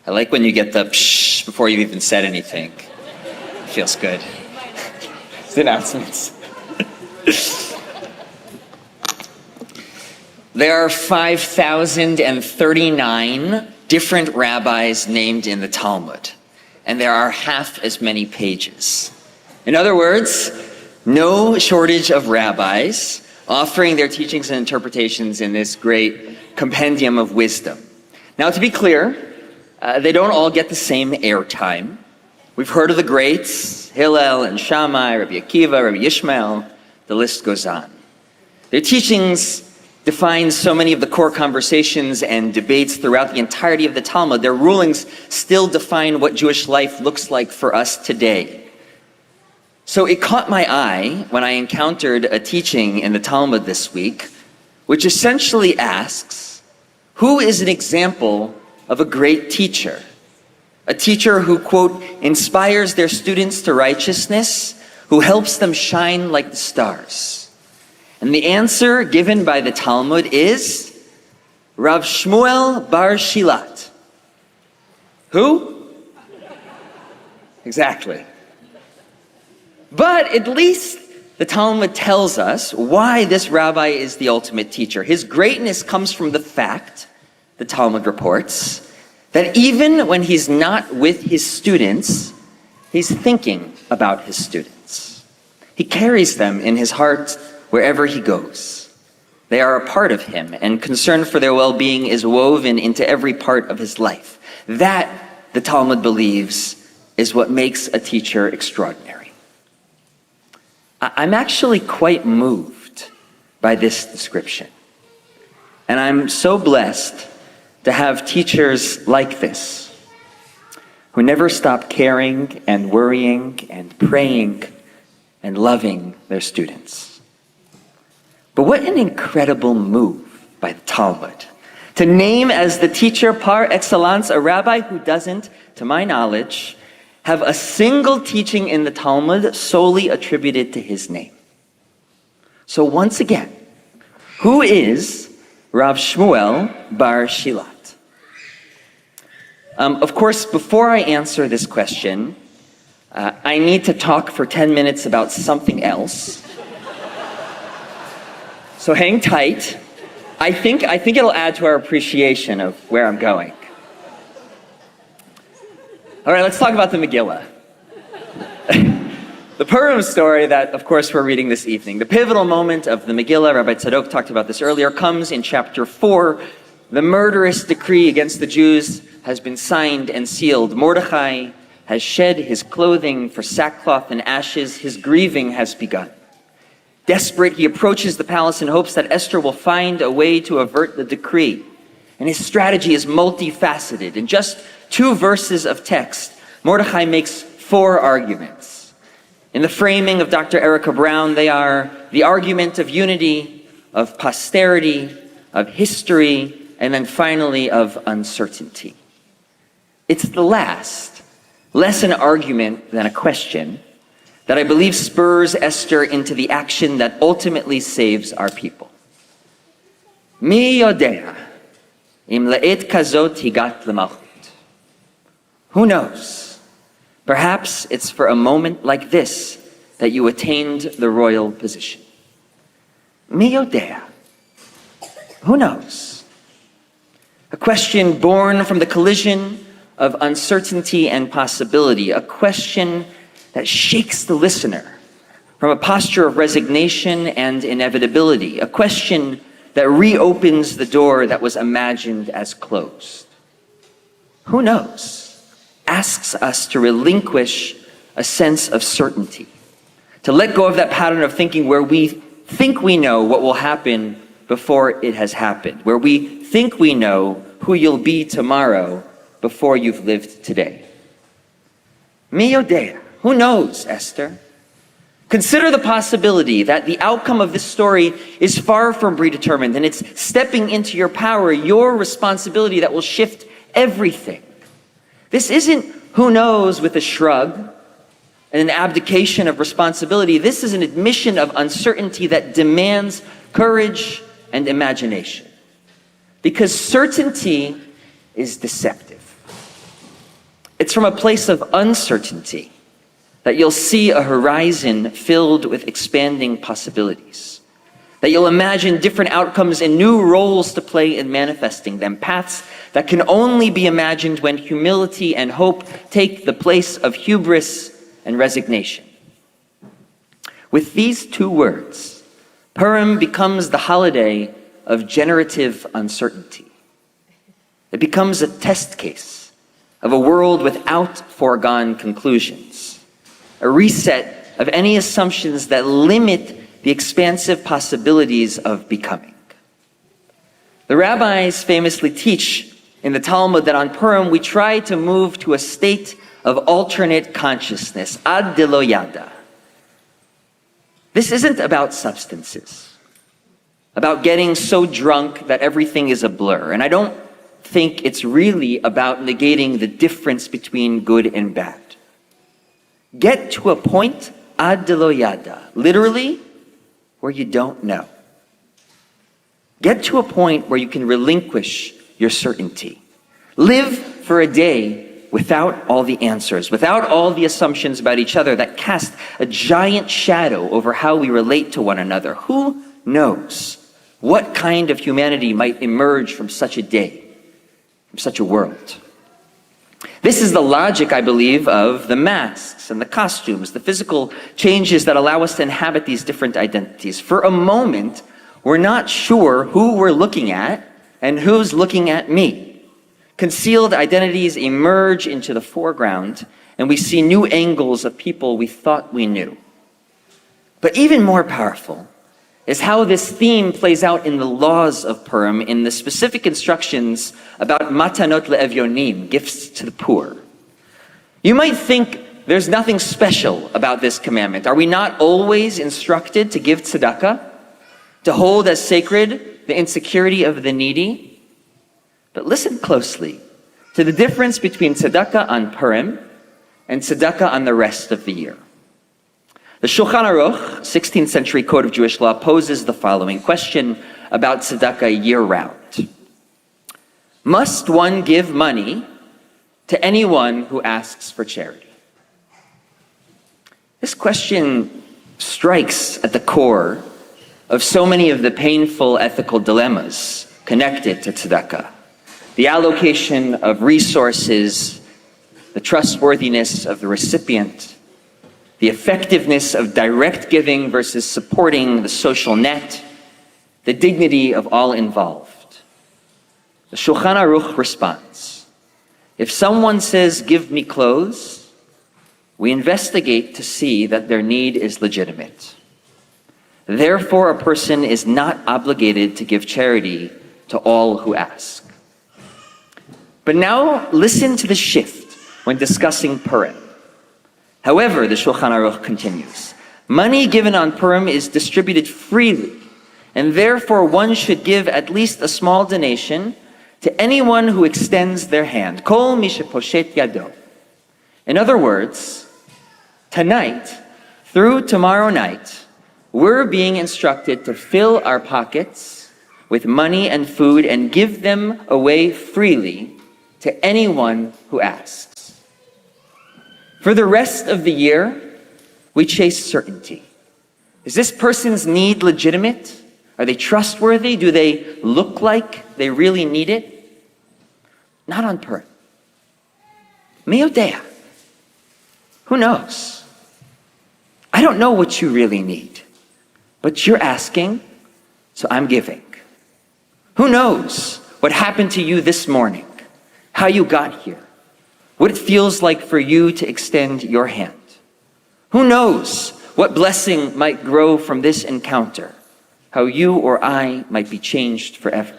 I like when you get the psh before you've even said anything. It feels good. It's the announcements. There are 5,039 different rabbis named in the Talmud, and there are half as many pages. In other words, no shortage of rabbis offering their teachings and interpretations in this great compendium of wisdom. Now, to be clear, they don't all get the same airtime. We've heard of the greats, Hillel and Shammai, Rabbi Akiva, Rabbi Ishmael, the list goes on. Their teachings define so many of the core conversations and debates throughout the entirety of the Talmud. Their rulings still define what Jewish life looks like for us today. So it caught my eye when I encountered a teaching in the Talmud this week, which essentially asks, who is an example of a great teacher? A teacher who, quote, inspires their students to righteousness, who helps them shine like the stars. And the answer given by the Talmud is Rav Shmuel bar Shilat. Who? Exactly. But at least the Talmud tells us why this rabbi is the ultimate teacher. His greatness comes from the fact, the Talmud reports, that even when he's not with his students, he's thinking about his students. He carries them in his heart wherever he goes. They are a part of him, and concern for their well-being is woven into every part of his life. That, the Talmud believes, is what makes a teacher extraordinary. I'm actually quite moved by this description. And I'm so blessed to have teachers like this, who never stop caring and worrying and praying and loving their students. But what an incredible move by the Talmud to name as the teacher par excellence a rabbi who doesn't, to my knowledge, have a single teaching in the Talmud solely attributed to his name. So once again, who is Rav Shmuel bar Shilat? Of course, before I answer this question, I need to talk for 10 minutes about something else. So hang tight. I think it'll add to our appreciation of where I'm going. All right, let's talk about the Megillah. The Purim story that, of course, we're reading this evening. The pivotal moment of the Megillah, Rabbi Tzadok talked about this earlier, comes in chapter 4. The murderous decree against the Jews has been signed and sealed. Mordechai has shed his clothing for sackcloth and ashes. His grieving has begun. Desperate, he approaches the palace in hopes that Esther will find a way to avert the decree. And his strategy is multifaceted. In just 2 verses of text, Mordechai makes 4 arguments. In the framing of Dr. Erica Brown, they are the argument of unity, of posterity, of history, and then finally of uncertainty. It's the last, less an argument than a question, that I believe spurs Esther into the action that ultimately saves our people. Mi yodea im le'et kazot higat lemalchut. Who knows? Perhaps it's for a moment like this that you attained the royal position. Mi yodea. Who knows? A question born from the collision of uncertainty and possibility, a question that shakes the listener from a posture of resignation and inevitability, a question that reopens the door that was imagined as closed. Who knows? Asks us to relinquish a sense of certainty, to let go of that pattern of thinking where we think we know what will happen before it has happened, where we think we know who you'll be tomorrow before you've lived today. Mi yodea. Who knows, Esther? Consider the possibility that the outcome of this story is far from predetermined, and it's stepping into your power, your responsibility that will shift everything. This isn't who knows with a shrug and an abdication of responsibility. This is an admission of uncertainty that demands courage and imagination. Because certainty is deceptive. It's from a place of uncertainty that you'll see a horizon filled with expanding possibilities, that you'll imagine different outcomes and new roles to play in manifesting them, paths that can only be imagined when humility and hope take the place of hubris and resignation. With these two words, Purim becomes the holiday of generative uncertainty. It becomes a test case of a world without foregone conclusions, a reset of any assumptions that limit the expansive possibilities of becoming. The rabbis famously teach in the Talmud that on Purim we try to move to a state of alternate consciousness, ad de lo yada. This isn't about substances, about getting so drunk that everything is a blur. And I don't think it's really about negating the difference between good and bad. Get to a point, ad de lo yada, literally, where you don't know. Get to a point where you can relinquish your certainty. Live for a day without all the answers, without all the assumptions about each other that cast a giant shadow over how we relate to one another. Who knows what kind of humanity might emerge from such a day, from such a world? This is the logic, I believe, of the masks and the costumes, the physical changes that allow us to inhabit these different identities. For a moment, we're not sure who we're looking at and who's looking at me. Concealed identities emerge into the foreground, and we see new angles of people we thought we knew. But even more powerful is how this theme plays out in the laws of Purim, in the specific instructions about matanot le'evyonim, gifts to the poor. You might think there's nothing special about this commandment. Are we not always instructed to give tzedakah, to hold as sacred the insecurity of the needy? But listen closely to the difference between tzedakah on Purim and tzedakah on the rest of the year. The Shulchan Aruch, 16th century code of Jewish law, poses the following question about tzedakah year-round. Must one give money to anyone who asks for charity? This question strikes at the core of so many of the painful ethical dilemmas connected to tzedakah. The allocation of resources, the trustworthiness of the recipient, the effectiveness of direct giving versus supporting the social net, the dignity of all involved. The Shulchan Aruch responds, if someone says, give me clothes, we investigate to see that their need is legitimate. Therefore, a person is not obligated to give charity to all who ask. But now listen to the shift when discussing Purim. However, the Shulchan Aruch continues, money given on Purim is distributed freely, and therefore one should give at least a small donation to anyone who extends their hand. Kol mi sheposhet yado. In other words, tonight, through tomorrow night, we're being instructed to fill our pockets with money and food and give them away freely to anyone who asks. For the rest of the year, we chase certainty. Is this person's need legitimate? Are they trustworthy? Do they look like they really need it? Not on Purim. Mi yodea. Who knows? I don't know what you really need, but you're asking, so I'm giving. Who knows what happened to you this morning? How you got here, what it feels like for you to extend your hand. Who knows what blessing might grow from this encounter, how you or I might be changed forever.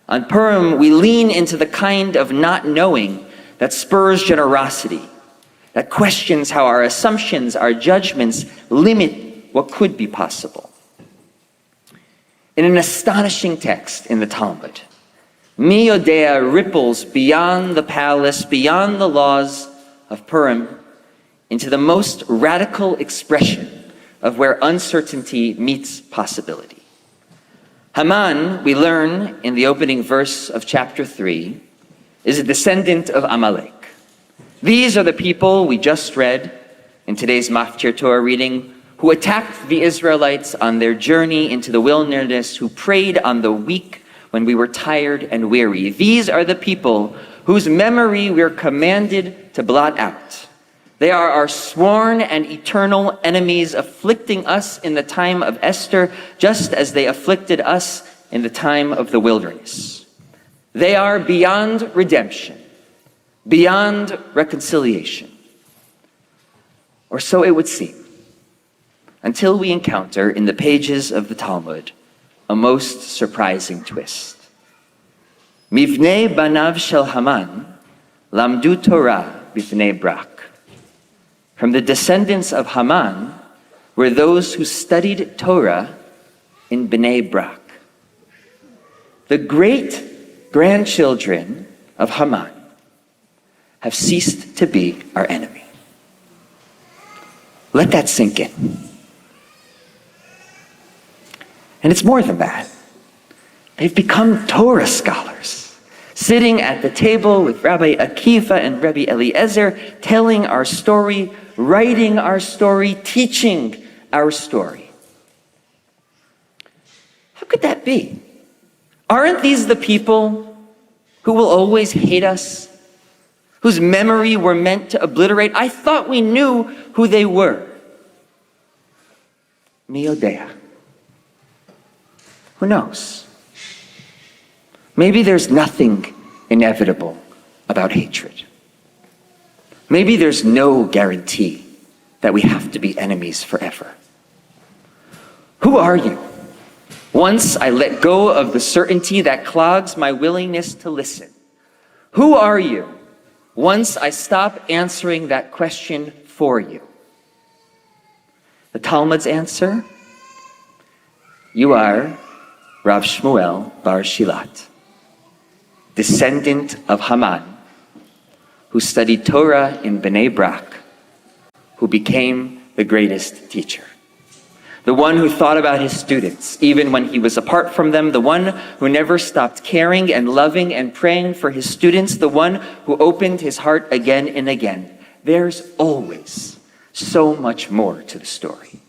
On Purim, we lean into the kind of not knowing that spurs generosity, that questions how our assumptions, our judgments limit what could be possible. In an astonishing text in the Talmud, Mi yodea ripples beyond the palace, beyond the laws of Purim, into the most radical expression of where uncertainty meets possibility. Haman, we learn in the opening verse of chapter 3, is a descendant of Amalek. These are the people we just read in today's Maftir Torah reading, who attacked the Israelites on their journey into the wilderness, who prayed on the weak when we were tired and weary. These are the people whose memory we're commanded to blot out. They are our sworn and eternal enemies, afflicting us in the time of Esther, just as they afflicted us in the time of the wilderness. They are beyond redemption, beyond reconciliation. Or so it would seem, until we encounter in the pages of the Talmud a most surprising twist. Mivnei banav shel Haman lamdu Torah b'fnei Brak. From the descendants of Haman were those who studied Torah in Bnei Brak. The great-grandchildren of Haman have ceased to be our enemy. Let that sink in. And it's more than that. They've become Torah scholars, sitting at the table with Rabbi Akiva and Rabbi Eliezer, telling our story, writing our story, teaching our story. How could that be? Aren't these the people who will always hate us, whose memory we're meant to obliterate? I thought we knew who they were. Mi yodea. Who knows? Maybe there's nothing inevitable about hatred. Maybe there's no guarantee that we have to be enemies forever. Who are you? Once I let go of the certainty that clogs my willingness to listen. Who are you? Once I stop answering that question for you. The Talmud's answer? You are Rav Shmuel bar Shilat, descendant of Haman, who studied Torah in Bnei Brak, who became the greatest teacher. The one who thought about his students, even when he was apart from them, the one who never stopped caring and loving and praying for his students, the one who opened his heart again and again. There's always so much more to the story.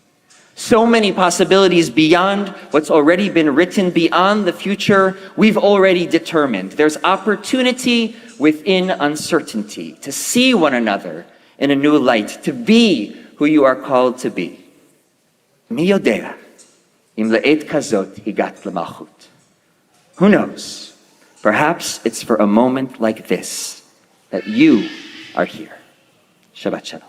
So many possibilities beyond what's already been written, beyond the future we've already determined. There's opportunity within uncertainty, to see one another in a new light, to be who you are called to be. Mi yodea, im le'et kazot higat lemalchut. Who knows? Perhaps it's for a moment like this that you are here. Shabbat Shalom.